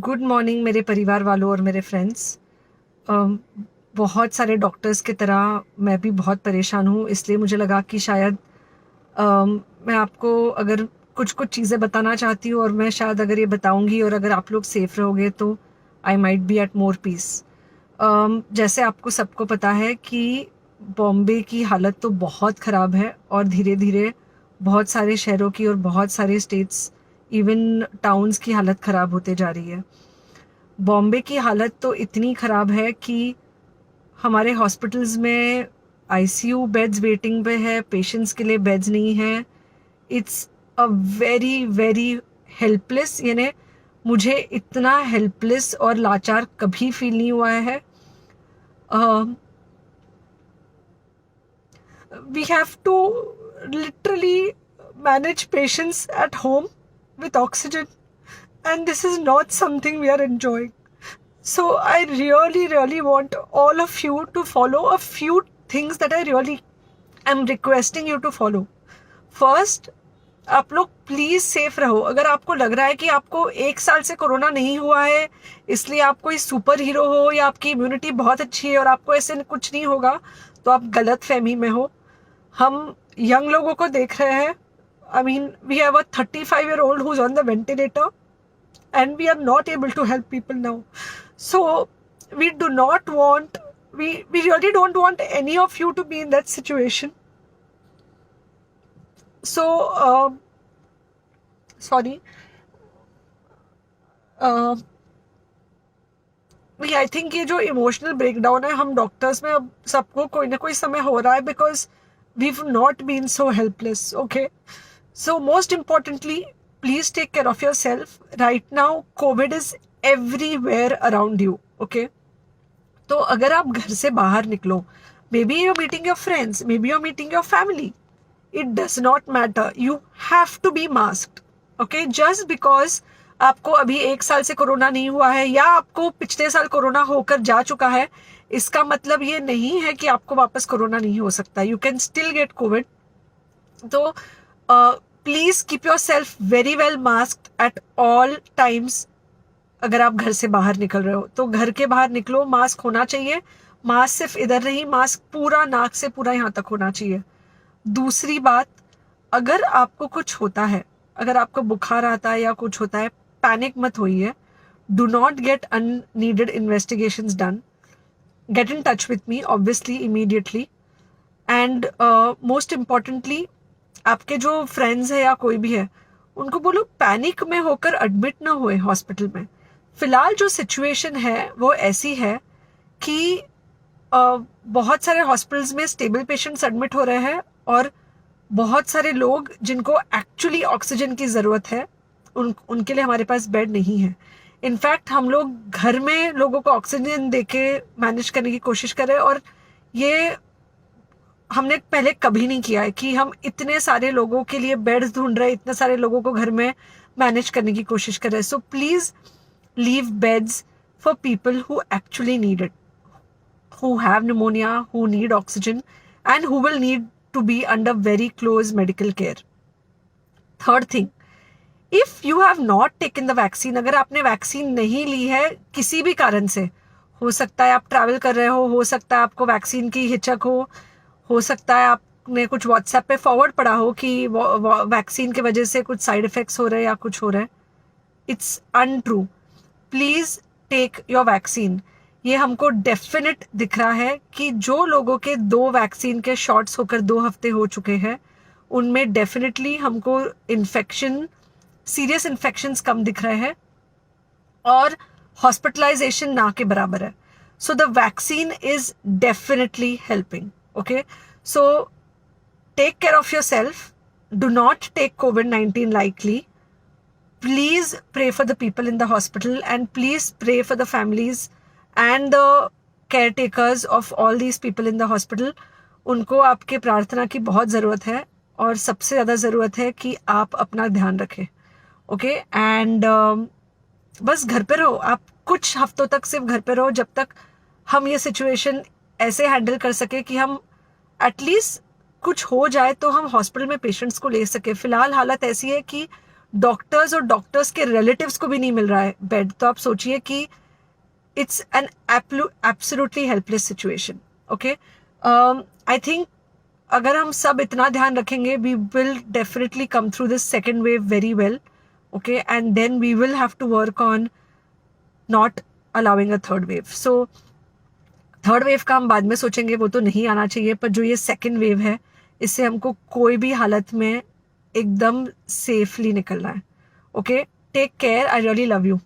Good morning मेरे परिवार वालों और मेरे फ्रेंड्स। बहुत सारे डॉक्टर्स की तरह मैं भी बहुत परेशान हूँ, इसलिए मुझे लगा कि शायद मैं आपको अगर कुछ कुछ चीज़ें बताना चाहती हूँ और मैं शायद अगर ये बताऊँगी और अगर आप लोग सेफ रहोगे तो I might be at more peace. जैसे आपको सबको पता है कि बॉम्बे की हालत तो बहुत ख़राब है और धीरे धीरे बहुत सारे शहरों की और बहुत सारे स्टेट्स, इवन टाउन्स की हालत ख़राब होते जा रही है। बॉम्बे की हालत तो इतनी ख़राब है कि हमारे हॉस्पिटल्स में आईसीयू बेड्स वेटिंग पे है, पेशेंट्स के लिए बेड्स नहीं है। It's a very very helpless, यानी मुझे इतना हेल्पलेस और लाचार कभी फील नहीं हुआ है। We have to literally manage patients at home with oxygen, and this is not something we are enjoying. So I really, really want all of you to follow a few things that I really am requesting you to follow. First, आप लोग please safe रहो। अगर आपको लग रहा है कि आपको 1 साल से कोरोना नहीं हुआ है इसलिए आप कोई सुपर हीरो हो या आपकी इम्यूनिटी बहुत अच्छी है और आपको ऐसे कुछ नहीं होगा, तो आप गलत फहमी में हो। हम यंग लोगों को देख रहे हैं। I mean we have a 35-year-old who's on the ventilator and we are not able to help people now. So we do not want, we really don't want any of you to be in that situation. So sorry, I think ये जो emotional breakdown है हम doctors में अब सबको कोई ना कोई समय हो रहा है, because we not been so helpless. Okay, so most importantly please take care of yourself. Right now COVID is everywhere around you. Okay, तो अगर आप घर से बाहर निकलो, maybe you're meeting your friends, maybe you're meeting your family, it does not matter, you have to be masked. Okay, just because आपको अभी 1 साल से कोरोना नहीं हुआ है या आपको पिछले साल कोरोना होकर जा चुका है, इसका मतलब ये नहीं है कि आपको वापस कोरोना नहीं हो सकता। You can still get covid. तो please keep yourself very well masked at all times. अगर आप घर से बाहर निकल रहे हो तो घर के बाहर निकलो, मास्क होना चाहिए। मास्क सिर्फ इधर नहीं, मास्क पूरा नाक से पूरा यहाँ तक होना चाहिए। दूसरी बात, अगर आपको कुछ होता है, अगर आपको बुखार आता है या कुछ होता है, पैनिक मत होइए। Do not get unneeded investigations done. Get in touch with me obviously immediately. And most importantly, आपके जो फ्रेंड्स है या कोई भी है उनको बोलो पैनिक में होकर एडमिट ना हुए हॉस्पिटल में। फिलहाल जो सिचुएशन है वो ऐसी है कि बहुत सारे हॉस्पिटल्स में स्टेबल पेशेंट्स एडमिट हो रहे हैं और बहुत सारे लोग जिनको एक्चुअली ऑक्सीजन की ज़रूरत है उनके लिए हमारे पास बेड नहीं है। इनफैक्ट हम लोग घर में लोगों को ऑक्सीजन देके मैनेज करने की कोशिश कर रहे हैं, और ये हमने पहले कभी नहीं किया है कि हम इतने सारे लोगों के लिए बेड्स ढूंढ रहे हैं, इतने सारे लोगों को घर में मैनेज करने की कोशिश कर रहे हैं। So please leave beds for people who actually need it, who have pneumonia, who need oxygen, and who will need to be under very close medical care. Third thing, if you have not taken the vaccine, अगर आपने vaccine नहीं ली है किसी भी कारण से, हो सकता है आप ट्रैवल कर रहे हो सकता है आपको वैक्सीन की हिचक हो सकता है आपने कुछ व्हाट्सएप पे फॉरवर्ड पढ़ा हो कि वैक्सीन की वजह से कुछ साइड इफेक्ट्स हो रहे हैं या कुछ हो रहा है। It's untrue. Please take your vaccine. ये हमको डेफिनेट दिख रहा है कि जो लोगों के 2 वैक्सीन के शॉट्स होकर 2 हफ्ते हो चुके हैं उनमें डेफिनेटली हमको इन्फेक्शन, सीरियस इन्फेक्शंस कम दिख रहे हैं और हॉस्पिटलाइजेशन ना के बराबर है। So the vaccine is definitely helping. Okay, so take care of yourself, do not take COVID-19 lightly. Please pray for the people in the hospital and please pray for the families and the caretakers of all these people in the hospital. उनको आपके प्रार्थना की बहुत ज़रूरत है और सबसे ज़्यादा ज़रूरत है कि आप अपना ध्यान रखें। ओके, एंड बस घर पे रहो। आप कुछ हफ्तों तक सिर्फ घर पे रहो जब तक हम ये सिचुएशन ऐसे हैंडल कर सके कि हम एटलीस्ट कुछ हो जाए तो हम हॉस्पिटल में पेशेंट्स को ले सके। फिलहाल हालत ऐसी है कि डॉक्टर्स और डॉक्टर्स के रिलेटिव्स को भी नहीं मिल रहा है बेड, तो आप सोचिए कि it's an absolutely helpless situation. Okay, I think अगर हम सब इतना ध्यान रखेंगे, we will definitely come through this second wave very well. Okay, and then we will have to work on not allowing a third wave. So third wave का हम बाद में सोचेंगे, वो तो नहीं आना चाहिए, पर जो ये सेकेंड वेव है इससे हमको कोई भी हालत में एकदम सेफली निकलना है. Okay, take care, I really love you.